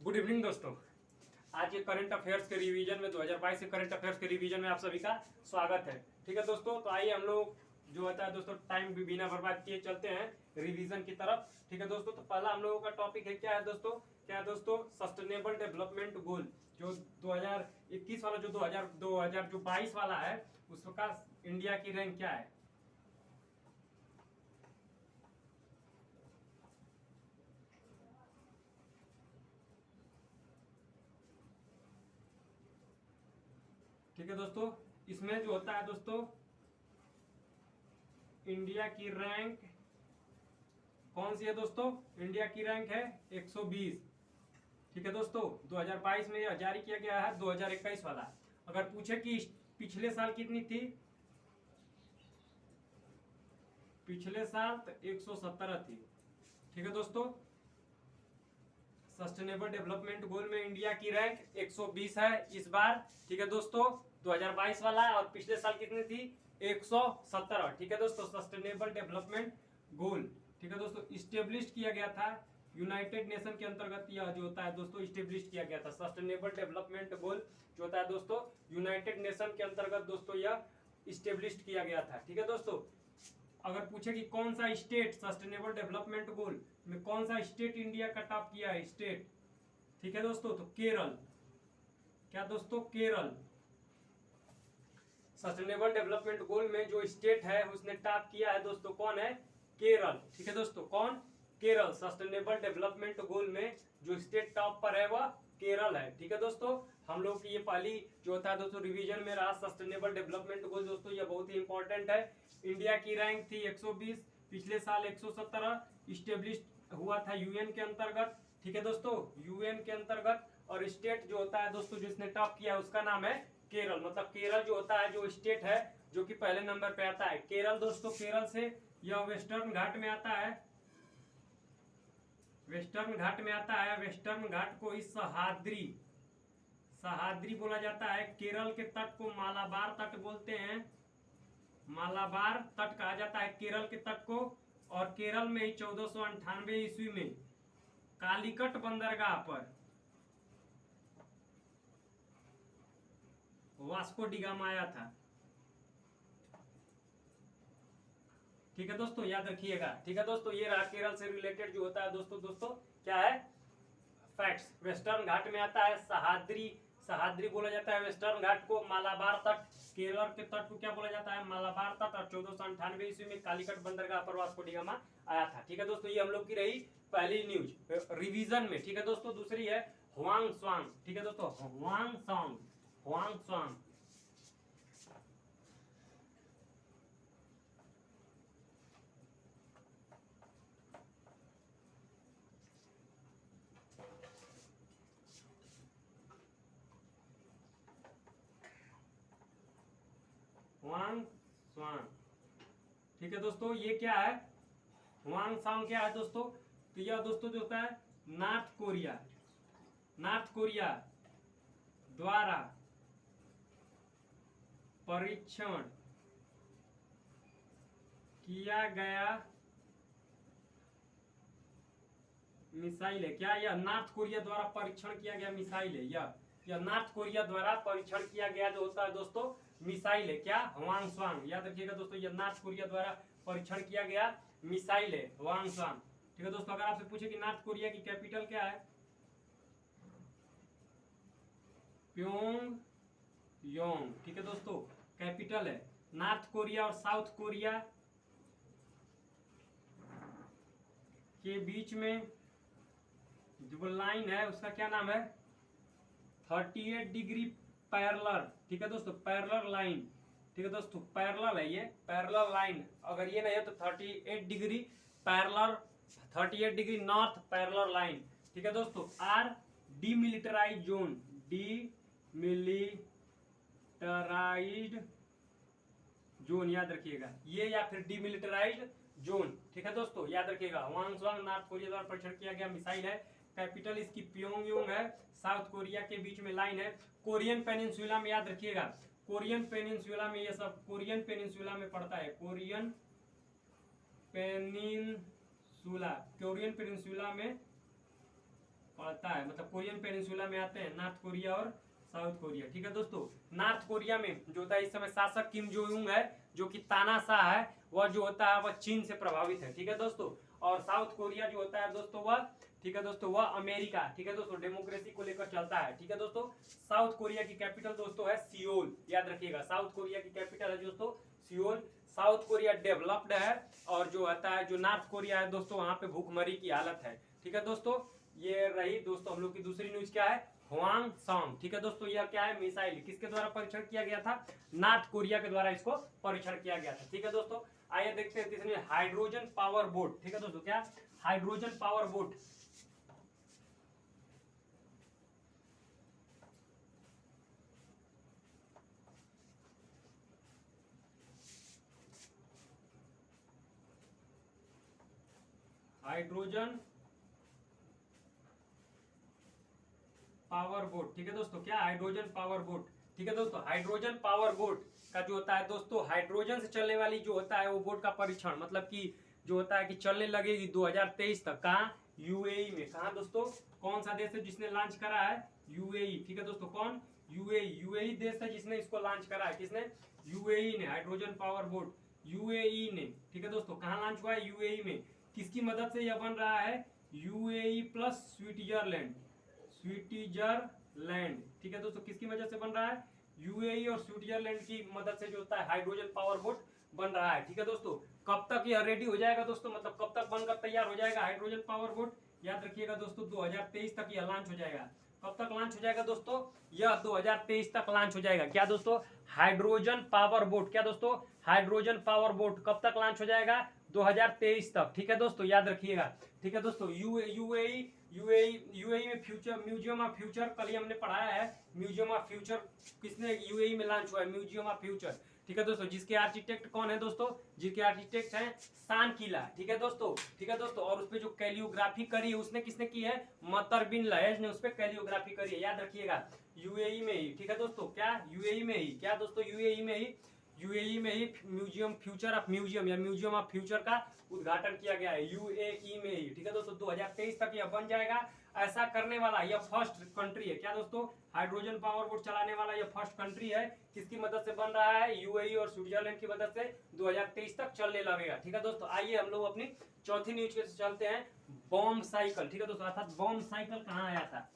Good evening दोस्तों। आज ये करंट अफेयर्स के रिवीजन में 2022 के करंट अफेयर्स के रिवीजन में आप सभी का स्वागत है। ठीक है दोस्तों, तो आइए हम लोग जो होता है दोस्तों टाइम भी बिना बर्बाद किए चलते हैं रिवीजन की तरफ। ठीक है दोस्तों, तो पहला हम लोगों का टॉपिक है क्या है दोस्तों, क्या है दोस्तों, सस्टेनेबल डेवलपमेंट गोल। जो 2021 वाला जो 2022 वाला है उसका इंडिया की रैंक क्या है। ठीक है दोस्तों, इसमें जो होता है दोस्तों इंडिया की रैंक कौन सी है दोस्तों, इंडिया की रैंक है 120। ठीक है दोस्तों, 2022 में यह जारी किया गया है 2021 वाला। अगर पूछे कि पिछले साल कितनी थी, पिछले साल तो 117 थी। ठीक है दोस्तों, सस्टेनेबल डेवलपमेंट गोल में इंडिया की रैंक 120 है इस बार। ठीक है दोस्तों, 2022 वाला है और पिछले साल कितनी थी 117। ठीक है दोस्तों, सस्टेनेबल डेवलपमेंट गोल ठीक है दोस्तों इस्टेब्लिश किया गया था यूनाइटेड नेशन के अंतर्गत। यह जो होता है दोस्तों इस्टेब्लिश किया गया था सस्टेनेबल डेवलपमेंट गोल जो होता है दोस्तों यूनाइटेड नेशन के अंतर्गत दोस्तों यह इस्टेब्लिश किया गया था। ठीक है दोस्तों, अगर पूछे कि कौन सा स्टेट सस्टेनेबल डेवलपमेंट गोल में कौन सा स्टेट इंडिया का टॉप किया है स्टेट, ठीक है दोस्तों, तो केरल। क्या दोस्तों, केरल। सस्टेनेबल डेवलपमेंट गोल में जो स्टेट है उसने टॉप किया है दोस्तों, कौन है, केरल। ठीक है दोस्तों, कौन, केरल। सस्टेनेबल डेवलपमेंट गोल में जो स्टेट टॉप पर है वह केरल है। ठीक है दोस्तों, हम लोग की ये पहली जो होता है दोस्तों रिवीजन में रहा सस्टेनेबल डेवलपमेंट गोल दोस्तों, ये बहुत ही इंपॉर्टेंट है। इंडिया की रैंक थी 120, पिछले साल 117, इस्टेब्लिश हुआ था यूएन के अंतर्गत। ठीक है दोस्तों, यूएन के अंतर्गत। और स्टेट जो होता है दोस्तों जिसने टॉप किया है उसका नाम है केरल। मतलब केरल जो होता है जो स्टेट है जो कि पहले नंबर पे आता है केरल दोस्तों। केरल से यह वेस्टर्न घाट में आता है, वेस्टर्न घाट में आता है। वेस्टर्न घाट को इस सहाद्री सहाद्री बोला जाता है। केरल के तट को मालाबार तट बोलते हैं, मालाबार तट कहा जाता है केरल के तट को। और केरल में ही 1498 ईस्वी में कालीकट बंदरगाह पर वास्को डिगामा आया था। ठीक है दोस्तों, याद रखिएगा। ठीक है दोस्तों, ये रहा केरल से रिलेटेड जो होता है दोस्तों क्या है, फैक्ट्स। वेस्टर्न घाट में आता है सहाद्री, सहाद्री बोला जाता है वेस्टर्न घाट को। मालाबार तट, केरल के तट को क्या बोला जाता है, मालाबार तट। और 1498 ईस्वी में कालीकट बंदरगाह पर वास्को डिगामा आया था। ठीक है दोस्तों, ये हम लोग की रही पहली न्यूज रिवीजन में। ठीक है दोस्तों, दूसरी है हुआंग स्वांग। ठीक है दोस्तों, हुआंग स्वांग, हुआंग स्वांग। हुआंग स्वांग। ठीक है दोस्तों, ये क्या है, हुआंग सांग क्या है दोस्तों, तो यह दोस्तों जो होता है नॉर्थ कोरिया, नॉर्थ कोरिया द्वारा परीक्षण किया गया मिसाइल है। क्या यह नॉर्थ कोरिया द्वारा परीक्षण किया गया मिसाइल है, यह नॉर्थ कोरिया द्वारा परीक्षण किया गया जो होता है दोस्तों मिसाइल है। क्या, हुआंग स्वांग। याद रखिएगा दोस्तों, यह नॉर्थ कोरिया द्वारा परीक्षण किया गया मिसाइल है हुआंग स्वांग। ठीक है दोस्तों, अगर आपसे पूछे कि नॉर्थ कोरिया की कैपिटल क्या है, प्योंग योंग। ठीक है दोस्तों, कैपिटल है। नॉर्थ कोरिया और साउथ कोरिया के बीच में जो लाइन है उसका क्या नाम है, 38 डिग्री पैरेलल। ठीक है दोस्तों, पैरेलल लाइन। ठीक है दोस्तों, पैरेलल है ये, पैरेलल लाइन। अगर ये नहीं है तो 38 degree parallel, 38 degree north parallel line. ठीक है दोस्तों, आर डीमिलिटराइज्ड जोन, डीमिलिटराइज्ड जोन याद रखिएगा ये, या फिर डीमिलिटराइज्ड जोन। ठीक है दोस्तों, याद रखिएगा। हुआंग स्वांग नॉर्थ कोरिया द्वारा परीक्षण किया गया मिसाइल है। कैपिटल इसकी प्योंगयांग है। साउथ कोरिया के बीच में लाइन है। कोरियन पेनिनसुला में याद रखिएगा, कोरियन पेनिनसुला में ये सब कोरियन पेनिनसुला में पड़ता है। कोरियन पेनिनसुला, कोरियन पेनिनसुला में पड़ता है, मतलब कोरियन पेनिनसुला में आते हैं नॉर्थ कोरिया और साउथ कोरिया। ठीक है दोस्तों, नॉर्थ कोरिया में जो होता है इस समय शासक किम जो यूं है, जो कि तानाशाह है, वह जो होता है वह चीन से प्रभावित है। ठीक है दोस्तों, और साउथ कोरिया जो होता है दोस्तों वह, ठीक है दोस्तों, वह अमेरिका, ठीक है दोस्तों, डेमोक्रेसी को लेकर चलता है। ठीक है दोस्तों, साउथ कोरिया की कैपिटल दोस्तों है सियोल, याद रखिएगा, साउथ कोरिया की कैपिटल है दोस्तों सियोल। साउथ कोरिया डेवलप्ड है, और जो होता है जो नॉर्थ कोरिया है दोस्तों, वहां पे भूखमरी की हालत है। ठीक है दोस्तों, ये रही दोस्तों हम लोग की दूसरी न्यूज। क्या है? Huang song. ठीक है दोस्तों, यह क्या है? मिसाइल किसके द्वारा परीक्षण किया गया था? नॉर्थ कोरिया के द्वारा इसको परीक्षण किया गया था। ठीक है दोस्तों, आइए देखते हैं तीसरी, हाइड्रोजन पावर बोट। ठीक है दोस्तों, क्या? Hydrogen power boat. Hydrogen power boat. ठीक है दोस्तों, क्या? Hydrogen power boat. ठीक है दोस्तों, हाइड्रोजन पावर बोट का जो होता है दोस्तों, हाइड्रोजन से चलने वाली जो होता है वो बोट का परीक्षण, मतलब कि जो होता है कि चलने लगेगी 2023 तक। कहाँ? यूएई में। कहाँ दोस्तों? कौन सा देश है जिसने लॉन्च करा है? यूएई। ठीक है दोस्तों, कौन? यूएई। यूएई देश है जिसने इसको लॉन्च करा है। किसने? यूएई ने, हाइड्रोजन पावर बोट यूएई ने। ठीक है दोस्तों, कहाँ लॉन्च हुआ है? यूएई में। किसकी मदद से यह बन रहा है? UAE plus Switzerland, Switzerland. ठीक है दोस्तों, किसकी वजह से बन रहा है? यूएई और स्विट्जरलैंड की मदद से जो होता है हाइड्रोजन पावर बोट बन रहा है। ठीक है दोस्तों, कब तक यह रेडी हो जाएगा दोस्तों, मतलब कब तक बनकर तैयार हो जाएगा हाइड्रोजन पावर बोट? याद रखिएगा दोस्तों, 2023 तक यह लॉन्च हो जाएगा। कब तक लॉन्च हो जाएगा दोस्तों? यह 2023 तक लॉन्च हो जाएगा। क्या दोस्तों? Hydrogen power boat. क्या दोस्तों? हाइड्रोजन पावर बोट कब तक लॉन्च हो जाएगा? 2023 तक। ठीक है दोस्तों, याद रखिएगा। ठीक है दोस्तों, यूएई में फ्यूचर, म्यूजियम ऑफ फ्यूचर, कल ही हमने पढ़ाया है। म्यूजियम ऑफ फ्यूचर किसने यूएई में लॉन्च हुआ है? Museum of future. ठीक है दोस्तों, जिसके आर्किटेक्ट कौन है दोस्तों? जिसके आर्किटेक्ट हैं शान किला। ठीक है दोस्तों, ठीक है दोस्तों, और उसपे जो कैलियोग्राफी करी है उसने किसने की है? मतर बिन लहेज ने उसपे कैलियोग्राफी करी है, याद रखिएगा। यूएई में ही। ठीक है दोस्तों, क्या? यूएई में ही। क्या दोस्तों? यूएई में ही। यूएई में ही म्यूजियम, फ्यूचर ऑफ म्यूजियम या म्यूजियम ऑफ फ्यूचर का उद्घाटन किया गया है यूएई में ही। ठीक है दोस्तों, 2023 तक यह बन जाएगा। ऐसा करने वाला यह फर्स्ट कंट्री है। क्या दोस्तों? हाइड्रोजन पावर बोट चलाने वाला यह फर्स्ट कंट्री है। किसकी मदद से बन रहा है? यूएई और स्विट्जरलैंड की मदद से 2023 तक चलने लगेगा। ठीक है दोस्तों, आइए हम लोग अपनी चौथी न्यूज के चलते हैं, बॉम्ब साइकिल। ठीक है दोस्तों, अर्थात बॉम्ब साइकिल कहाँ आया था?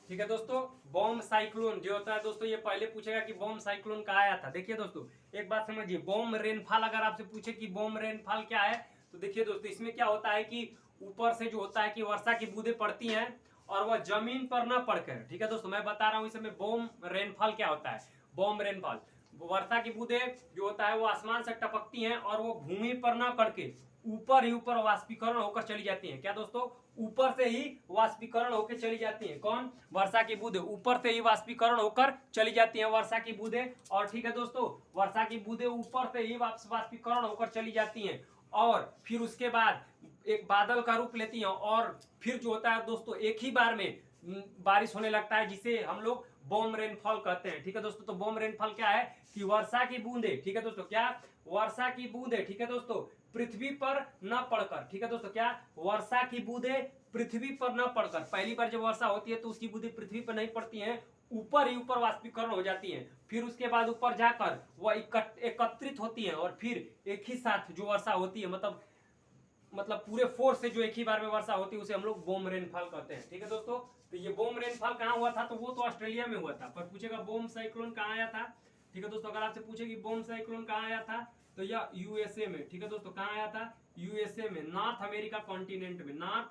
ठीक है दोस्तों, बॉम्ब साइक्लोन जो होता है दोस्तों, ये पहले पूछेगा कि बॉम्ब साइक्लोन कहाँ आया था। देखिए दोस्तों, एक बात समझिए, बॉम्ब रेनफॉल अगर आपसे पूछे कि बॉम्ब रेनफॉल क्या है, तो देखिए दोस्तों, इसमें क्या होता है कि ऊपर से जो होता है कि वर्षा की बूंदें पड़ती हैं और वह जमीन पर न पड़कर, ठीक है दोस्तों, मैं बता रहा हूँ इस समय बॉम्ब रेनफॉल क्या होता है। बॉम्ब रेनफॉल, वर्षा की बूंदें जो होता है वो आसमान से टपकती हैं और वो भूमि पर न पड़के ऊपर ही ऊपर वाष्पीकरण होकर चली जाती हैं। क्या दोस्तों? ऊपर से ही वाष्पीकरण होकर चली जाती हैं। कौन? वर्षा की बूंदें ऊपर से ही वाष्पीकरण होकर चली जाती हैं, वर्षा की बूंदें। और ठीक है दोस्तों, वर्षा की बूंदें ऊपर से ही वाष्पीकरण होकर चली जाती हैं और फिर उसके बाद एक बादल का रूप लेती हैं और फिर जो होता है दोस्तों एक ही बार में बारिश होने लगता है, जिसे हम लोग बॉम्ब रेनफॉल कहते हैं। ठीक है दोस्तों, तो बॉम्ब रेनफॉल क्या है कि वर्षा की बूंदे, ठीक है दोस्तों, क्या? वर्षा की बूंदे, ठीक है दोस्तों, पृथ्वी पर न पड़कर, ठीक है दोस्तों, क्या? वर्षा की बूंदे पृथ्वी पर न पड़कर, पहली बार जब वर्षा होती है तो उसकी बूंदे पृथ्वी पर नहीं पड़ती हैं, ऊपर ही ऊपर वाष्पीकरण हो जाती हैं, फिर उसके बाद ऊपर जाकर वह एकत्रित होती हैं और फिर एक ही साथ जो वर्षा होती है, मतलब पूरे फोर्स से जो एक ही बार में वर्षा होती है, उसे हम लोग बॉम्ब रेनफॉल कहते हैं। ठीक है दोस्तों, तो ये बॉम्ब रेनफॉल कहाँ हुआ था? तो वो तो ऑस्ट्रेलिया में हुआ था, पर पूछेगा बॉम्ब साइक्लोन कहाँ आया था। ठीक है दोस्तों, अगर आपसे पूछे कि बॉम्ब साइक्लोन कहाँ आया था, तो यह यूएसए में। ठीक है दोस्तों, कहाँ आया था? यूएसए में, नॉर्थ अमेरिका कॉन्टिनेंट में, नॉर्थ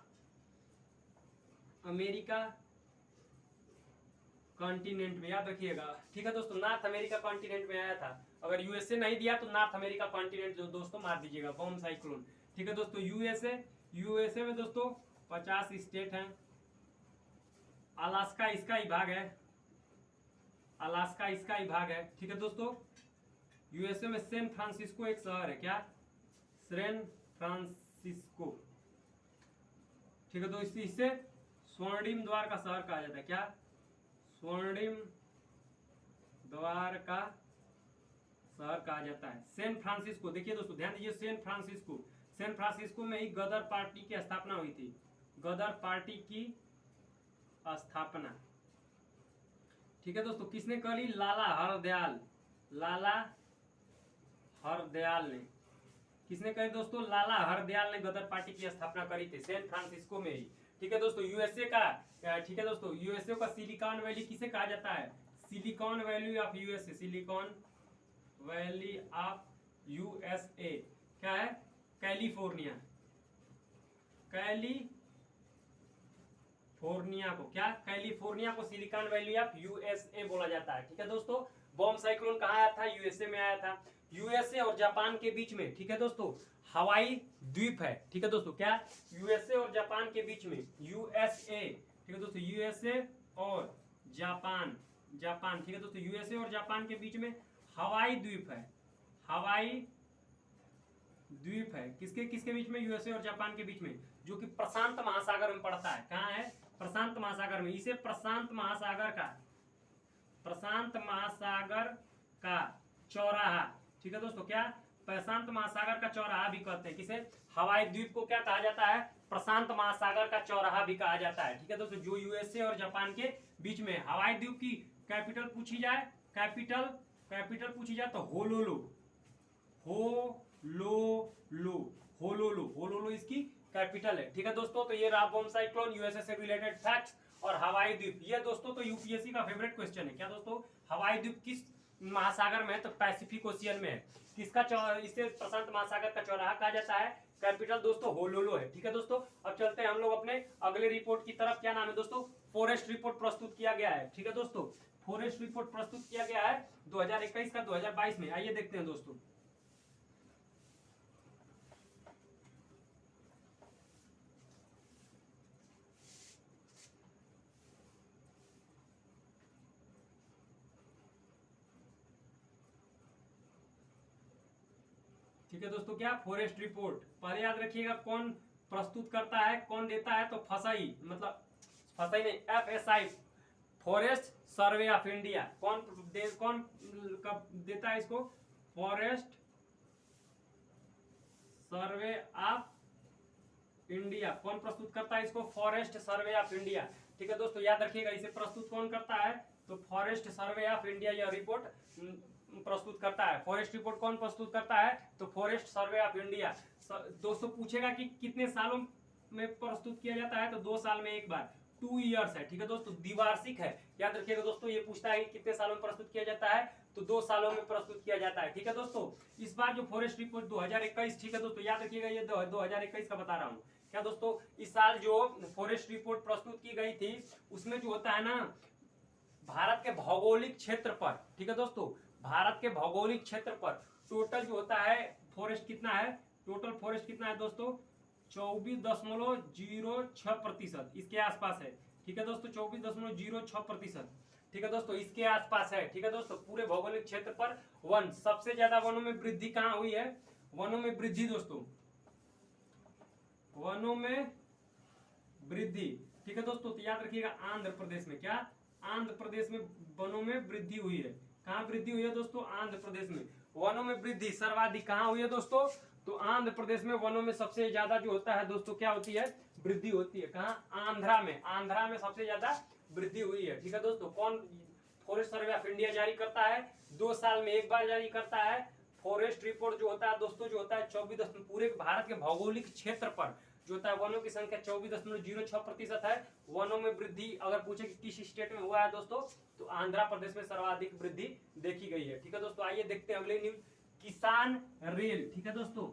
अमेरिका कॉन्टिनेंट में, याद रखिएगा। ठीक है दोस्तों, नॉर्थ अमेरिका कॉन्टिनेंट में आया था। अगर यूएसए नहीं दिया तो नॉर्थ अमेरिका कॉन्टिनेंट जो दोस्तों मार दीजिएगा, बॉम्ब साइक्लोन। ठीक है दोस्तों, यूएसए में दोस्तों 50 स्टेट हैं। अलास्का इसका ही भाग है, अलास्का इसका ही भाग है। ठीक है दोस्तों, यूएसए में सैन फ्रांसिस्को एक शहर है। क्या? San Francisco Francisco. ठीक है दोस्तों, इससे स्वर्णिम द्वार का शहर कहा जाता है। क्या? स्वर्णिम द्वार का शहर कहा जाता है सैन फ्रांसिस्को। देखिए दोस्तों ध्यान दीजिए, सैन फ्रांसिस्को, सैन फ्रांसिस्को में ही गदर पार्टी की स्थापना हुई थी। गदर पार्टी की स्थापना। ठीक है दोस्तों, किसने करी? लाला हरदयाल। लाला हरदयाल ने। किसने करी दोस्तों? लाला हरदयाल ने गदर पार्टी की स्थापना करी थी सैन फ्रांसिस्को में ही। ठीक है दोस्तों, यूएसए का, ठीक है दोस्तों, यूएसए का सिलिकॉन वैली किसे कहा जाता है? Silicon valley of USA. Silicon valley of USA क्या है? कैलिफोर्निया। कैलिफोर्निया को क्या? कैलिफोर्निया को सिलिकॉन वैली ऑफ यूएसए बोला जाता है। ठीक है दोस्तों, बॉम्ब साइक्लोन कहाँ आया था? यूएसए में आया था। यूएसए और जापान के बीच में, ठीक है दोस्तों, हवाई द्वीप है। ठीक है दोस्तों, क्या? यूएसए और जापान के बीच में, यूएसए, ठीक है दोस्तों, यूएसए और जापान, जापान, ठीक है दोस्तों, यूएसए और जापान के बीच में हवाई द्वीप है। हवाई द्वीप है किसके किसके बीच में? यूएसए और जापान के बीच में, जो कि प्रशांत महासागर में पड़ता है। कहाँ है? प्रशांत महासागर में। इसे प्रशांत महासागर का, प्रशांत महासागर का चौराहा, ठीक है दोस्तों, क्या? प्रशांत महासागर का चौराहा भी कहते हैं। किसे? हवाई द्वीप को क्या कहा जाता है? प्रशांत महासागर का चौराहा भी कहा जाता है। ठीक है दोस्तों, जो यूएसए और जापान के बीच में हवाई द्वीप की कैपिटल पूछी जाए, कैपिटल पूछी जाए तो होलोलो, होलोलो इसकी कैपिटल है। ठीक है दोस्तों, तो ये रहा बॉम्ब साइक्लोन, यूएसए से रिलेटेड फैक्ट्स और हवाई द्वीप। ये दोस्तों तो यूपीएससी का फेवरेट क्वेश्चन है। क्या दोस्तों? हवाई द्वीप किस महासागर में है? तो पैसिफिक ओशियन में है। किसका इसे प्रशांत महासागर का चौराहा कहा जाता है। कैपिटल दोस्तों होलोलो है। ठीक है दोस्तों, अब चलते हैं हम लोग अपने अगले रिपोर्ट की तरफ। क्या नाम है दोस्तों? फॉरेस्ट रिपोर्ट प्रस्तुत किया गया है। ठीक है दोस्तों, फॉरेस्ट रिपोर्ट प्रस्तुत किया गया है 2021 का 2022 में। आइए देखते हैं दोस्तों। ठीक है दोस्तों, क्या? Forest report. पहले याद रखिएगा कौन प्रस्तुत करता है, कौन देता है? तो फसाई, मतलब फसाई नहीं, FSI, forest survey of India. कौन कब देता है इसको? Forest survey of India. कौन प्रस्तुत करता है इसको? Forest survey of India. ठीक है दोस्तों, याद रखिएगा इसे प्रस्तुत कौन करता है? तो फॉरेस्ट सर्वे ऑफ इंडिया यह रिपोर्ट प्रस्तुत करता है। फॉरेस्ट रिपोर्ट कौन प्रस्तुत करता है? तो फॉरेस्ट सर्वे ऑफ इंडिया। दोस्तों पूछेगा कि कितने सालों में प्रस्तुत किया जाता है? तो 2 साल में एक बार, 2 ईयर्स है। ठीक है दोस्तों, द्विवार्षिक है। याद रखिएगा दोस्तों, ये पूछता है कि कितने सालों में प्रस्तुत किया जाता है? तो 2 सालों में प्रस्तुत किया जाता है। ठीक है दोस्तों, इस बार जो फॉरेस्ट रिपोर्ट 2021, ठीक है दोस्तों, याद रखिएगा ये 2021 का बता रहा हूँ। क्या दोस्तों? इस साल जो फॉरेस्ट रिपोर्ट प्रस्तुत की गई थी उसमें जो होता है ना, भारत के भौगोलिक क्षेत्र पर, ठीक है दोस्तों, भारत के भौगोलिक क्षेत्र पर टोटल जो होता है फॉरेस्ट कितना है? टोटल फॉरेस्ट कितना है दोस्तों? 24.06% इसके आसपास है। ठीक है दोस्तों, 24.06%। ठीक है दोस्तों, इसके आसपास है। ठीक है दोस्तों, पूरे भौगोलिक क्षेत्र पर वन, सबसे ज्यादा वनों में वृद्धि कहाँ हुई है? वनों में वृद्धि दोस्तों, वनों में वृद्धि। ठीक है दोस्तों, तो याद रखिएगा आंध्र प्रदेश में। क्या? आंध्र प्रदेश में वनों में वृद्धि हुई है। कहाँ वृद्धि हुई है दोस्तों? आंध्र प्रदेश में वनों में वृद्धि सर्वाधिक कहाँ हुई है दोस्तों? तो आंध्र प्रदेश में वनों में सबसे ज्यादा जो होता है दोस्तों, क्या होती है? वृद्धि होती है। कहाँ? आंध्रा में। आंध्रा में सबसे ज्यादा वृद्धि हुई है। ठीक है दोस्तों, कौन फॉरेस्ट सर्वे ऑफ इंडिया जारी करता है? 2 साल में एक बार जारी करता है। फॉरेस्ट रिपोर्ट जो होता है दोस्तों, जो होता है 24, पूरे भारत के भौगोलिक क्षेत्र पर जो होता है वनों की संख्या 24.06% है। वनों में वृद्धि अगर पूछे कि किस स्टेट में हुआ है दोस्तों, तो आंध्र प्रदेश में सर्वाधिक वृद्धि देखी गई है। ठीक है दोस्तों, आइए देखते हैं अगले न्यूज, किसान रेल। ठीक है दोस्तों,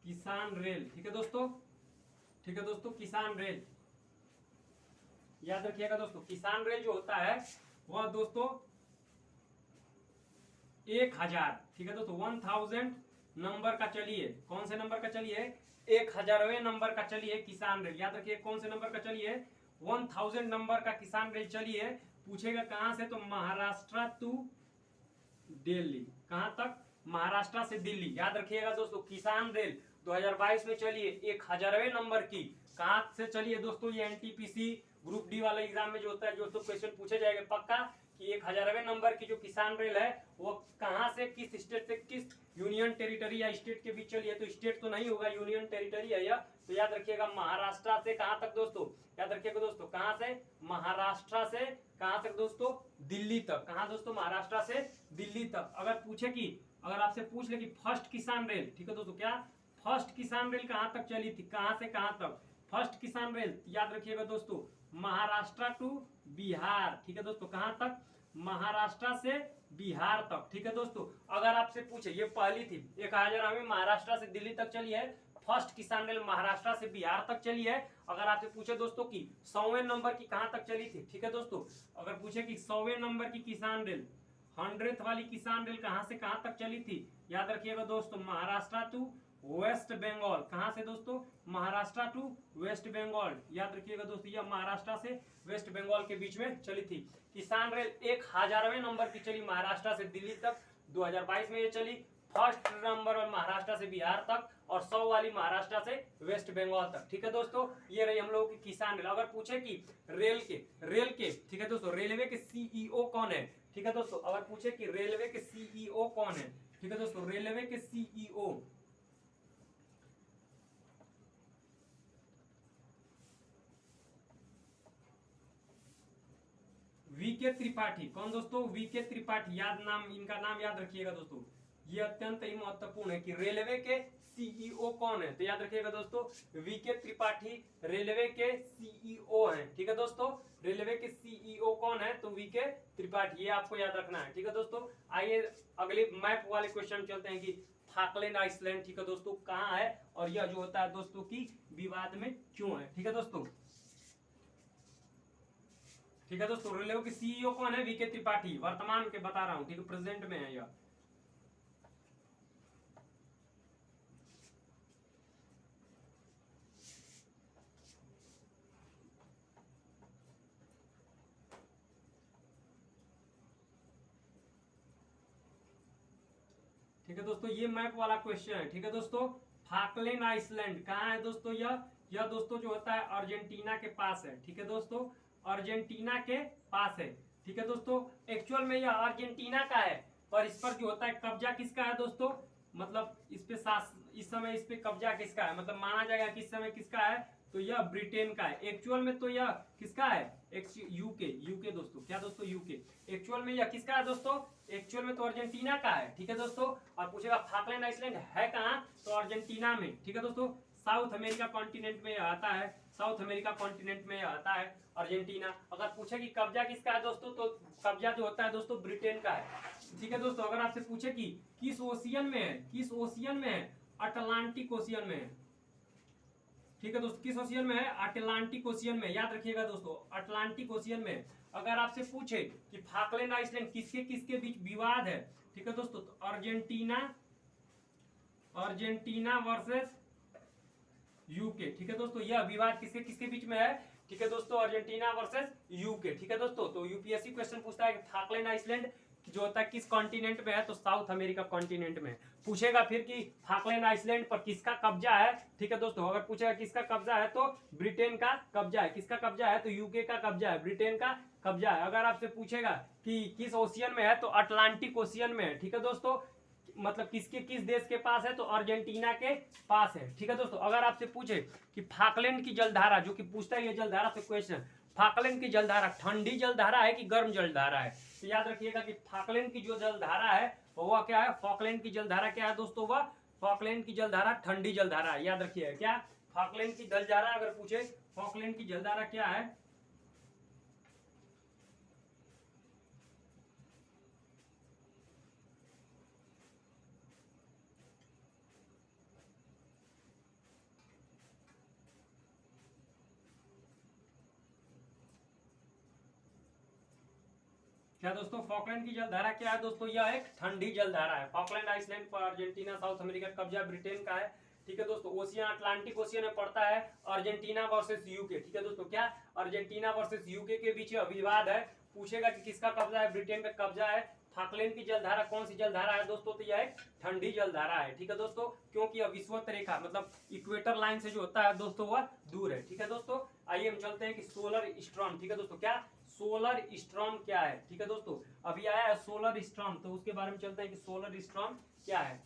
किसान रेल। ठीक है दोस्तों, ठीक है दोस्तों, किसान रेल याद रखिएगा दोस्तों। किसान रेल जो होता है वह दोस्तों 1000, ठीक है दोस्तों, 1000 नंबर का चलिए, कौन से नंबर का चलिए, 1000वें नंबर का चलिए किसान रेल, याद रखिए कौन से नंबर का चलिए, 1000 नंबर का किसान रेल चलिए। पूछेगा कहां से, तो महाराष्ट्र टू दिल्ली, कहां तक, महाराष्ट्र से दिल्ली। याद रखिएगा दोस्तों, किसान रेल 2022 में चलिए 1000वें नंबर की, कहां से चलिए दोस्तों, ये एनटीपीसी ग्रुप डी वाला एग्जाम में जो होता है, जो तो क्वेश्चन पूछे जाएंगे पक्का, कि 1000वें नंबर की जो किसान रेल है वो कहां से, किस स्टेट से किस यूनियन टेरिटरी या स्टेट के बीच चलिए, तो स्टेट तो नहीं होगा, यूनियन टेरिटरी है यह, तो याद रखिएगा महाराष्ट्र से कहां तक दोस्तों, याद रखिएगा दोस्तों, कहां से, महाराष्ट्र से कहां तक दोस्तों, दिल्ली तक, कहां दोस्तों, महाराष्ट्र से दिल्ली तक। अगर पूछे कि, अगर आपसे पूछ ले कि फर्स्ट किसान रेल, ठीक है दोस्तों, क्या फर्स्ट किसान रेल कहां तक चली थी, कहां से कहां तक, फर्स्ट किसान रेल, याद रखिएगा दोस्तों, महाराष्ट्र टू बिहार, ठीक है दोस्तों, कहां तक, महाराष्ट्र से बिहार तक, ठीक है दोस्तों। अगर आपसे पूछे, ये पहली थी 1000 महाराष्ट्र से दिल्ली तक चली है, फर्स्ट किसान रेल महाराष्ट्र से बिहार तक चली है। अगर आपसे पूछे दोस्तों कि 100वें नंबर की कहां तक चली थी, ठीक है दोस्तों, अगर पूछे कि 100वें नंबर की किसान रेल, 100th वाली किसान रेल कहां से कहां तक चली थी, याद रखिएगा दोस्तों, महाराष्ट्र टू वेस्ट बंगाल, कहां से दोस्तों, महाराष्ट्र टू वेस्ट बंगाल, याद रखिएगा दोस्तों, यह महाराष्ट्र से वेस्ट बंगाल के बीच में चली थी। किसान रेल 1000वें नंबर की चली महाराष्ट्र से दिल्ली तक, 2022 में ये चली, फर्स्ट नंबर महाराष्ट्र से बिहार तक, और 100 वाली महाराष्ट्र से वेस्ट बंगाल तक, ठीक है दोस्तों। ये रही हम लोगों की किसान रेल। अगर पूछे कि रेल के, ठीक है दोस्तों, रेलवे के सीईओ कौन है, ठीक है दोस्तों, अगर पूछे कि रेलवे के सीईओ कौन है, ठीक है दोस्तों, रेलवे के सीईओ, वीके त्रिपाठी, कौन दोस्तों, वीके त्रिपाठी, याद नाम, इनका नाम याद रखिएगा दोस्तों, ये अत्यंत ही महत्वपूर्ण है कि रेलवे के सीईओ कौन है, तो याद रखिएगा दोस्तों, वीके त्रिपाठी रेलवे के सीईओ हैं, ठीक है दोस्तों, रेलवे के सीईओ कौन है, तो वीके त्रिपाठी, ये आपको याद रखना है, ठीक है दोस्तों। आइए अगले मैप वाले क्वेश्चन चलते हैं कि फाकलैंड आइसलैंड, ठीक है दोस्तों, कहाँ है, और यह जो होता है दोस्तों की विवाद में क्यों है, ठीक है दोस्तों, ठीक है दोस्तों। रेलवे के सीईओ कौन है, वीके त्रिपाठी, वर्तमान के बता रहा हूं, ठीक है, प्रेजेंट में है यह। ठीक है दोस्तों, ये मैप वाला क्वेश्चन है, ठीक है दोस्तों। फाकलैंड आइसलैंड कहाँ है दोस्तों, यह दोस्तों जो होता है अर्जेंटीना के पास है, ठीक है दोस्तों, अर्जेंटीना के पास है, ठीक है दोस्तों। एक्चुअल में यह अर्जेंटीना का है, पर इस पर जो होता है कब्जा किसका है दोस्तों, मतलब इस समय इस पे कब्जा किसका है, मतलब माना जाएगा कि इस समय किसका है, तो यह ब्रिटेन का है। एक्चुअल में तो यह किसका है, यूके दोस्तों, क्या दोस्तों, यूके। एक्चुअल में यह किसका है दोस्तों, एक्चुअल में तो अर्जेंटीना का है, ठीक है दोस्तों। और पूछेगा फाकलैंड आइसलैंड है कहाँ, तो अर्जेंटीना में, ठीक है दोस्तों। साउथ अमेरिका कॉन्टिनेंट में आता है, साउथ अमेरिका कॉन्टिनेंट में आता है अर्जेंटीना। अगर पूछे कि कब्जा किसका है दोस्तों, तो कब्जा जो होता है दोस्तों ब्रिटेन का है, ठीक है दोस्तों। अगर आपसे पूछे कि किस ओशियन में है, किस ओशियन में है, अटलांटिक ओशियन में है, ठीक है दोस्तों, किस ओशियन में है, अटलांटिक ओशियन में, याद रखिएगा दोस्तों, अटलांटिक ओशियन में। अगर आपसे पूछे कि फाकलैंड आइसलैंड किसके किसके बीच विवाद है, ठीक है दोस्तों, तो अर्जेंटीना वर्सेस यूके, ठीक है दोस्तों, यह विवाद किसके किसके बीच में है, ठीक है दोस्तों, अर्जेंटीना वर्सेस यूके, ठीक है दोस्तों। तो यूपीएससी क्वेश्चन पूछता है कि फाकलैंड आइसलैंड जो होता है किस कॉन्टिनेंट में है, तो साउथ अमेरिका कॉन्टिनेंट में। पूछेगा फिर कि फाकलैंड आइसलैंड पर किसका कब्जा है, ठीक है दोस्तों। अगर पूछेगा किसका कब्जा है, तो ब्रिटेन का कब्जा है। किसका कब्जा है, तो यूके का कब्जा है, ब्रिटेन का कब्जा है। अगर आपसे पूछेगा कि किस ओशियन में है, तो अटलांटिक ओशियन में है, ठीक है दोस्तों। मतलब किसके किस देश के पास है, तो अर्जेंटीना के पास है, ठीक है दोस्तों। अगर आपसे पूछे कि फाकलैंड की जलधारा, जो कि पूछता है ये जलधारा से क्वेश्चन, फाकलैंड की जलधारा ठंडी जलधारा है कि गर्म जलधारा है, तो याद रखिएगा कि फाकलैंड की जो जलधारा है वह क्या है, फॉकलैंड की जलधारा क्या है दोस्तों, वह फॉकलैंड की जलधारा ठंडी जलधारा है, याद रखिएगा। क्या फॉकलैंड की जलधारा, अगर पूछे फॉकलैंड की जलधारा क्या है, क्या दोस्तों, फॉकलैंड की जलधारा क्या है दोस्तों, यह एक ठंडी जलधारा है। फॉकलैंड आइसलैंड पर अर्जेंटीना साउथ अमेरिका का कब्जा ब्रिटेन का है। ठीक है दोस्तों, ओशियन अटलांटिक ओशियन में पड़ता है अर्जेंटीना वर्सेस यूके। ठीक है दोस्तों, क्या अर्जेंटीना वर्सेस यूके के बीच विवाद है, पूछेगा कि किसका कब्जा है, ब्रिटेन का कब्जा है। फॉकलैंड की जलधारा कौन सी जलधारा है दोस्तों, तो यह एक ठंडी जलधारा है। ठीक है दोस्तों, क्योंकि यह विषुवत रेखा मतलब इक्वेटर लाइन से जो होता है दोस्तों वह दूर है। ठीक है दोस्तों, आइए हम चलते हैं कि सोलर स्टॉर्म। ठीक है दोस्तों, क्या सोलर स्टॉर्म क्या है। ठीक है दोस्तों, अभी आया है सोलर स्टॉर्म, तो उसके बारे में चलते हैं कि सोलर स्टॉर्म क्या है।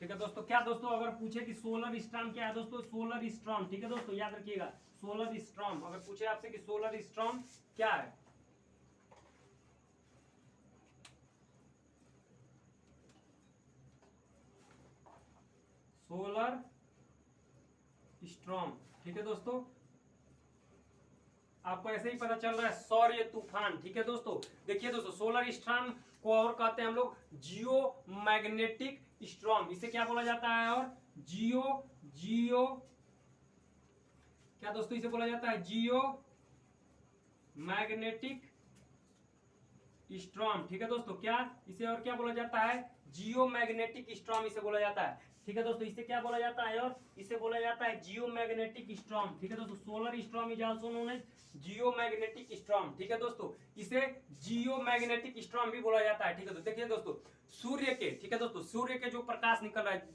ठीक है दोस्तों, क्या दोस्तों अगर पूछे कि सोलर स्टॉर्म क्या है दोस्तों, सोलर स्टॉर्म, ठीक है दोस्तों याद रखिएगा, सोलर स्टॉर्म अगर पूछे आपसे कि सोलर स्टॉर्म क्या है। सोलर स्टॉर्म, ठीक है दोस्तों, आपको ऐसे ही पता चल रहा है सौर्य तूफान। ठीक है दोस्तों, देखिए दोस्तों, सोलर स्टॉर्म को और कहते हैं हम लोग जियो मैग्नेटिक स्टॉर्म, इसे क्या बोला जाता है, और जियो जियो क्या दोस्तों इसे बोला जाता है, जियो मैग्नेटिक स्टॉर्म। ठीक है दोस्तों, क्या इसे और क्या बोला जाता है, जियो मैग्नेटिक स्टॉर्म इसे बोला जाता है। ठीक है दोस्तों, इसे क्या बोला जाता है, और इसे बोला जाता है जियो मैग्नेटिक स्टॉर्म। ठीक है दोस्तों, solar storm is also known as geo magnetic storm. ठीक है दोस्तों, इसे जियो मैग्नेटिक स्टॉर्म भी बोला जाता है। ठीक है दोस्तों, देखिए दोस्तों, सूर्य के, ठीक है दोस्तों, सूर्य के जो प्रकाश निकल रहा है,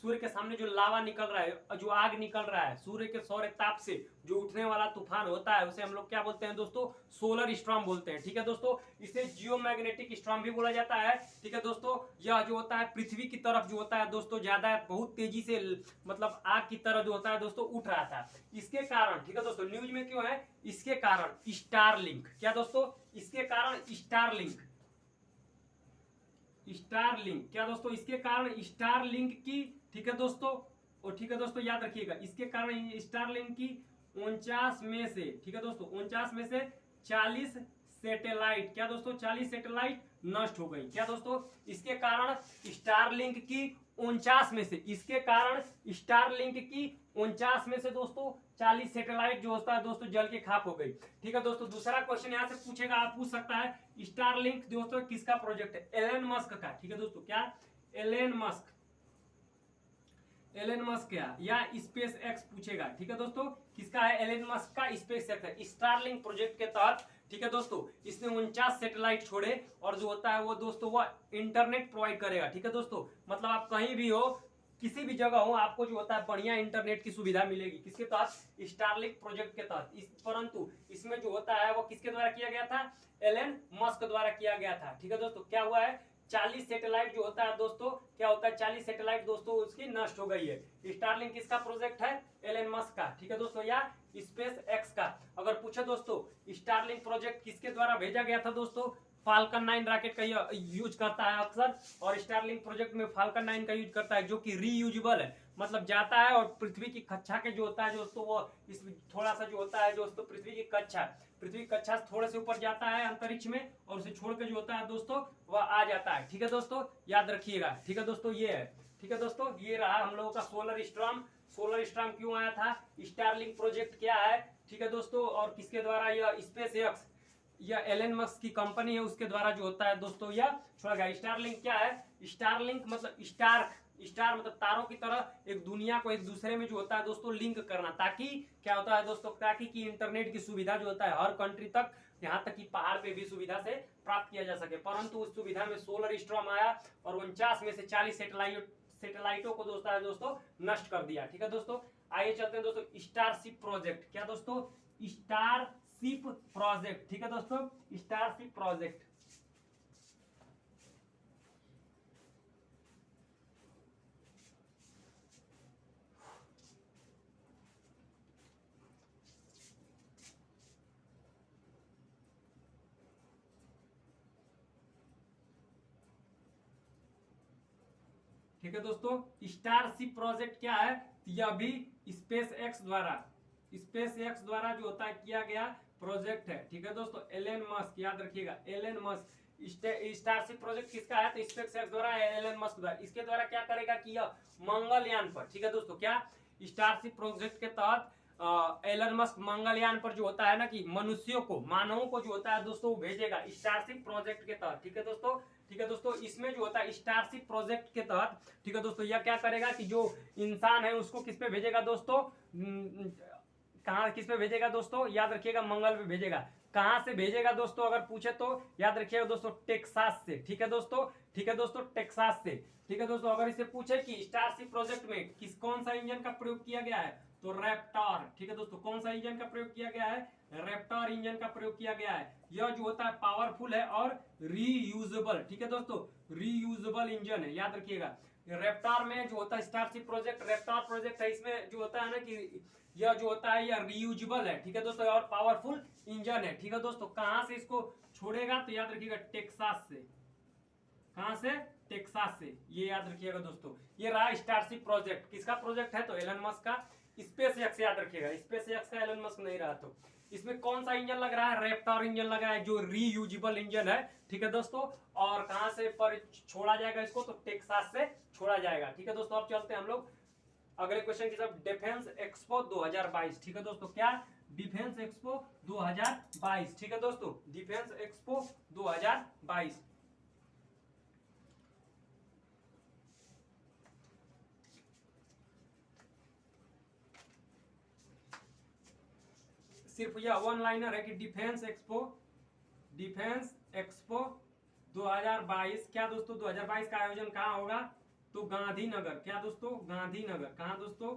सूर्य के सामने जो लावा निकल रहा है, जो आग निकल रहा है, सूर्य के सौर ताप से जो उठने वाला तूफान होता है, उसे हम लोग क्या बोलते हैं दोस्तों, सोलर स्टॉर्म बोलते हैं। ठीक है दोस्तों, इसे जियो मैग्नेटिक स्टॉर्म भी बोला जाता है। ठीक है दोस्तों, यह जो होता है पृथ्वी की तरफ जो होता है दोस्तों, ज्यादा बहुत तेजी से मतलब आग की तरह जो होता है दोस्तों उठ रहा था, इसके कारण, ठीक है दोस्तों, न्यूज में क्यों है, इसके कारण स्टारलिंक, क्या दोस्तों, इसके कारण स्टारलिंक, स्टारलिंक, क्या दोस्तों, इसके कारण स्टारलिंक की, ठीक है दोस्तों, और ठीक है दोस्तों याद रखिएगा, इसके कारण स्टारलिंक की 49 में से, ठीक है दोस्तों, 49 में से 40 सैटेलाइट, क्या दोस्तों, 40 सैटेलाइट नष्ट हो गई। क्या दोस्तों, इसके कारण स्टारलिंक की 49 में से, इसके कारण स्टारलिंक की 49 में से दोस्तों 40 सैटेलाइट जो होता है दोस्तों जल के खाक हो गई। ठीक है दोस्तों, दूसरा क्वेश्चन यहां से पूछेगा, आप पूछ सकता है स्टारलिंक दोस्तों किसका प्रोजेक्ट है, एलन मस्क का। ठीक है दोस्तों, क्या एलन मस्क, एलन मस्क या स्पेस एक्स पूछेगा। ठीक है दोस्तों, किसका है, एलन मस्क का स्पेस एक्स है। स्टारलिंक प्रोजेक्ट के तहत, ठीक है दोस्तों, इसने 49 सैटेलाइट छोड़े, और जो होता है वो दोस्तों वो इंटरनेट प्रोवाइड करेगा। ठीक है दोस्तों, मतलब आप कहीं भी हो, किसी भी जगह हो, आपको जो होता है बढ़िया इंटरनेट की सुविधा मिलेगी, किसके तहत, स्टारलिंक प्रोजेक्ट के तहत। परंतु इसमें जो होता है वो किसके द्वारा किया गया था, एलन मस्क द्वारा किया गया था। ठीक है दोस्तों, क्या हुआ है, 40 सैटेलाइट जो होता है दोस्तों, क्या होता है, 40 सैटेलाइट दोस्तों उसकी नष्ट हो गई है। स्टारलिंक किसका प्रोजेक्ट है, एलन मस्क का। ठीक है दोस्तों, या स्पेस एक्स का। अगर पूछे दोस्तों स्टारलिंक प्रोजेक्ट किसके द्वारा भेजा गया था दोस्तों, फाल्कन 9 रॉकेट का यूज करता है अक्सर, और स्टारलिंक प्रोजेक्ट में फाल्कन 9 का यूज करता है, जो कि रीयूजेबल है, मतलब जाता है और पृथ्वी की कक्षा के जो होता है दोस्तों वो इस थोड़ा सा जो होता है दोस्तों, पृथ्वी की कक्षा से थोड़े से ऊपर जाता है अंतरिक्ष में, और उसे छोड़ के जो होता है दोस्तों वह आ जाता है। ठीक है दोस्तों, याद रखिएगा। ठीक है दोस्तों, ये है, ठीक है दोस्तों, ये रहा हम लोगों का सोलर स्टॉर्म। सोलर स्टॉर्म क्यों आया था, स्टारलिंक प्रोजेक्ट क्या है, ठीक है दोस्तों, और किसके द्वारा, यह स्पेस एक्स या एलन मस्क की कंपनी है उसके द्वारा जो होता है दोस्तों यह छोड़ा गया। स्टारलिंक क्या है, स्टारलिंक मतलब स्टार मतलब तारों की तरह एक दुनिया को एक दूसरे में जो होता है दोस्तों लिंक करना, ताकि क्या होता है दोस्तों, ताकि कि इंटरनेट की सुविधा जो होता है हर कंट्री तक, यहाँ तक कि पहाड़ पे भी सुविधा से प्राप्त किया जा सके। परंतु उस सुविधा में सोलर स्टॉर्म आया और 49 में से 40 सैटेलाइटों को दोस्तों नष्ट कर दिया। ठीक है दोस्तों, आइए चलते हैं दोस्तों स्टारशिप प्रोजेक्ट। क्या दोस्तों, स्टारशिप प्रोजेक्ट। ठीक है दोस्तों, स्टारशिप प्रोजेक्ट, ठीक है दोस्तों, स्टारशिप प्रोजेक्ट क्या है, यह भी स्पेस एक्स द्वारा जो होता है किया गया प्रोजेक्ट है। ठीक है दोस्तों, एलन मस्क, याद रखिएगा, एलन मस्क स्टारशिप प्रोजेक्ट किसका है, तो स्पेसएक्स द्वारा, एलन मस्क द्वारा। इसके द्वारा क्या करेगा कि यह मंगलयान पर, ठीक है दोस्तों, क्या स्टारशिप प्रोजेक्ट के तहत एलन मस्क मंगलयान पर जो होता है ना कि मनुष्यों को, मानवों को जो होता है दोस्तों वो भेजेगा स्टारशिप प्रोजेक्ट के तहत, ठीक है दोस्तों। ठीक है दोस्तों, इसमें जो होता है स्टारशिप प्रोजेक्ट के तहत, ठीक है दोस्तों, यह क्या करेगा कि जो इंसान है उसको किस पे भेजेगा दोस्तों, कहाँ किस पे भेजेगा दोस्तों, याद रखिएगा मंगल पे भेजेगा। कहां से भेजेगा दोस्तों अगर पूछे तो याद रखिएगा दोस्तों टेक्सास से, ठीक है दोस्तों, ठीक है दोस्तों, टेक्सास से, ठीक है दोस्तों। अगर इसे पूछे कि स्टारशिप प्रोजेक्ट में कौन सा इंजन का प्रयोग किया गया है, तो रैप्टर, ठीक है दोस्तों, कौन सा इंजन का प्रयोग किया गया है, रैप्टर इंजन का प्रयोग किया गया है। यह जो होता है पावरफुल है और रीयूजेबल, ठीक है दोस्तों, रीयूजेबल इंजन है, याद रखिएगा। रैप्टर में जो होता है स्टारशिप प्रोजेक्ट, रैप्टर प्रोजेक्ट है, इसमें जो होता है ना कि यह जो होता है यह रीयूजेबल है, ठीक है दोस्तों, और पावरफुल इंजन है, ठीक है दोस्तों। कहां से इसको छोड़ेगा तो याद रखिएगा टेक्सास से, कहां से, टेक्सास से, ये याद रखिएगा दोस्तों। ये रहा स्टारशिप प्रोजेक्ट, किसका प्रोजेक्ट है, तो एलन मस्क का। स्पेसएक्स याद रखिएगा, स्पेसएक्स का एलन मस्क नहीं रहा। तो इसमें कौन सा इंजन लग रहा है, रैप्टर इंजन लग रहा है जो रीयूजेबल इंजन है, ठीक है दोस्तों। और कहां से पर छोड़ा जाएगा इसको, तो टेक्सास से छोड़ा जाएगा, ठीक है दोस्तों। अब चलते हैं हम लोग अगले क्वेश्चन की तरफ, डिफेंस एक्सपो 2022, ठीक है दोस्तों, क्या डिफेंस एक्सपो 2022, ठीक है दोस्तों, डिफेंस एक्सपो 2022। सिर्फ यह वन लाइनर है कि डिफेंस एक्सपो 2022, क्या दोस्तों 2022 का आयोजन कहाँ होगा, तो गांधीनगर, क्या दोस्तों, गांधीनगर, कहाँ दोस्तों,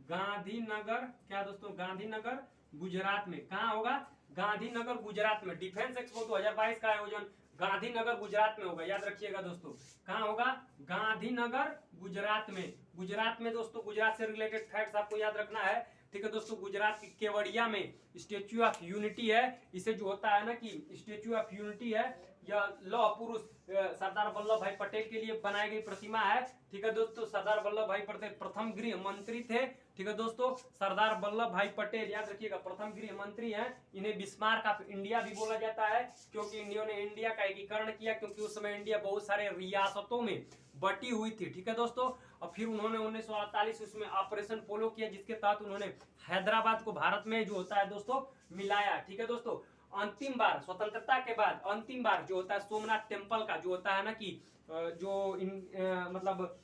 गांधीनगर, क्या दोस्तों, गांधीनगर गुजरात में। कहाँ होगा, गांधीनगर गुजरात में। डिफेंस एक्सपो 2022 का आयोजन गांधीनगर गुजरात में होगा, याद रखिएगा दोस्तों। कहाँ होगा, गांधीनगर गुजरात में। गुजरात में दोस्तों, गुजरात से रिलेटेड फैक्ट्स आपको याद रखना है, ठीक है दोस्तों। गुजरात की केवड़िया में स्टेच्यू ऑफ यूनिटी है। इसे जो होता है ना कि स्टेच्यू ऑफ यूनिटी है, यह लौह पुरुष सरदार वल्लभ भाई पटेल के लिए बनाई गई प्रतिमा है, ठीक है दोस्तों। सरदार वल्लभ भाई पटेल प्रथम गृह मंत्री थे, ठीक है दोस्तों। सरदार वल्लभ भाई पटेल याद रखिएगा प्रथम गृह मंत्री हैं। इन्हें बिस्मार्क ऑफ इंडिया भी बोला जाता है, क्योंकि इन्होंने इंडिया का एकीकरण किया, क्योंकि उस समय इंडिया बहुत सारे रियासतों में बटी हुई थी, ठीक है दोस्तों। और फिर उन्होंने 1948 उसमें ऑपरेशन पोलो किया, जिसके तहत उन्होंने हैदराबाद को भारत में जो होता है दोस्तों मिलाया, ठीक है दोस्तों। अंतिम बार स्वतंत्रता के बाद अंतिम बार जो होता है सोमनाथ टेम्पल का जो होता है ना कि मतलब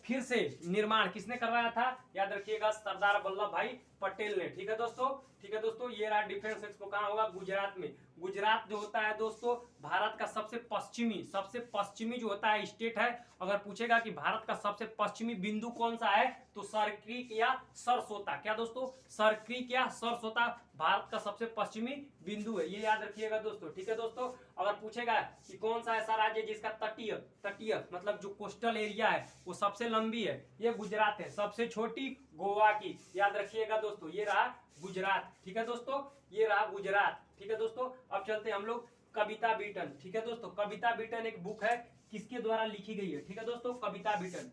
फिर से निर्माण किसने करवाया था, याद रखिएगा सरदार वल्लभ भाई पटेल ने, ठीक है दोस्तों। ठीक है दोस्तों, ये रहा डिफेंस एक्सपो, कहाँ होगा, गुजरात में। गुजरात जो होता है दोस्तों भारत का सबसे पश्चिमी जो होता है स्टेट है। अगर पूछेगा कि भारत का सबसे पश्चिमी बिंदु कौन सा है, तो सरक्रीक या सरसोता, क्या दोस्तों, सरक्रीक या सरसोता भारत का सबसे पश्चिमी बिंदु है, ये याद रखिएगा दोस्तों, ठीक है दोस्तों। अगर पूछेगा कि कौन सा ऐसा राज्य जिसका तटीय मतलब जो कोस्टल एरिया है वो सबसे लंबी है, ये गुजरात है। सबसे छोटी गोवा की, याद रखिएगा दोस्तों, ये रहा गुजरात, ठीक है दोस्तों, ये रहा गुजरात, ठीक है दोस्तों। अब चलते हैं हम लोग कविता बीटन, ठीक है दोस्तों। कविता बीटन एक बुक है, किसके द्वारा लिखी गई है, ठीक है दोस्तों, कविता बीटन।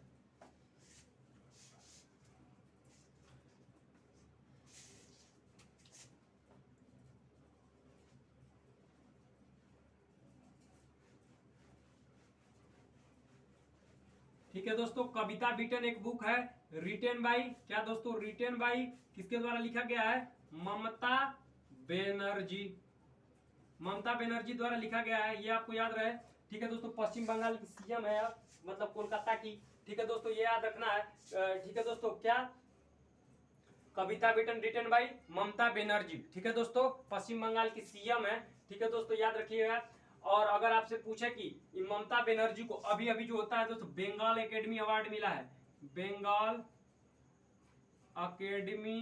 ठीक है दोस्तों, कविता बीटन एक बुक है, रिटेन बाई, क्या दोस्तों, रिटेन बाई, किसके द्वारा लिखा गया है, ममता बनर्जी, ममता बनर्जी द्वारा लिखा गया है, ये आपको याद रहे, ठीक है दोस्तों। पश्चिम बंगाल की सीएम है, मतलब कोलकाता की, ठीक है दोस्तों, ये याद रखना है, ठीक है दोस्तों। क्या कविता beaten written by Mamata Banerjee, ठीक है दोस्तों, पश्चिम बंगाल की सीएम है, ठीक है दोस्तों, याद रखिएगा। और अगर आपसे पूछे कि ममता बनर्जी को अभी अभी जो होता है दोस्तों बंगाल एकेडमी अवार्ड मिला है, बंगाल एकेडमी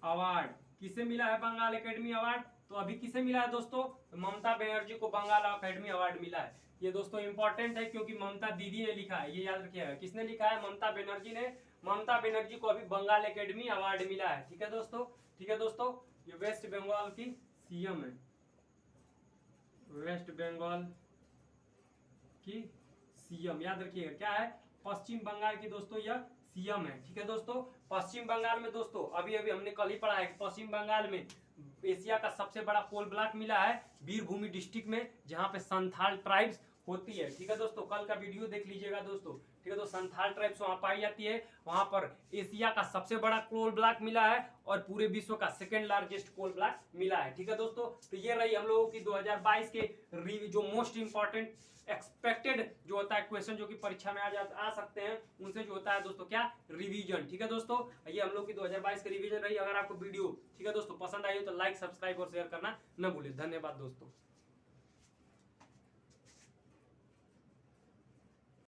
अवार्ड किसे मिला है, बंगाल एकेडमी अवार्ड, तो अभी किसे मिला है दोस्तों, ममता बनर्जी को बंगाल एकेडमी अवार्ड मिला है। ये दोस्तों इंपॉर्टेंट है, क्योंकि ममता दीदी ने लिखा है, ये याद रखिएगा, किसने लिखा है, ममता बनर्जी ने। ममता बनर्जी को अभी बंगाल एकेडमी अवार्ड मिला है, ठीक है दोस्तों, ठीक है दोस्तों। ये वेस्ट बंगाल की सीएम है, वेस्ट बंगाल की सीएम, याद रखिएगा, क्या है, पश्चिम बंगाल की दोस्तों यह सीएम है, ठीक है दोस्तों। पश्चिम बंगाल में दोस्तों अभी अभी हमने कल ही पढ़ा है कि पश्चिम बंगाल में एशिया का सबसे बड़ा कोल ब्लॉक मिला है वीरभूमि डिस्ट्रिक्ट में, जहाँ पे संथाल ट्राइब्स होती है। ठीक है दोस्तों, कल का वीडियो देख लीजिएगा दोस्तों। ठीक है, तो संथाल ट्राइब्स वहां पाई जाती है। वहां पर एशिया का सबसे बड़ा कोल ब्लॉक मिला है और पूरे विश्व का सेकंड लार्जेस्ट कोल ब्लॉक मिला है। ठीक है दोस्तों, तो ये रही हम लोगों की 2022 के जो मोस्ट इंपॉर्टेंट एक्सपेक्टेड जो होता है क्वेश्चन जो कि परीक्षा में आ सकते हैं, उनसे जो होता है दोस्तों क्या रिवीजन। ठीक है दोस्तों, ये हम लोग की 2022 की रिवीजन रही। अगर आपको वीडियो ठीक है दोस्तों पसंद आई हो तो लाइक, सब्सक्राइब और शेयर करना न भूलें। धन्यवाद दोस्तों।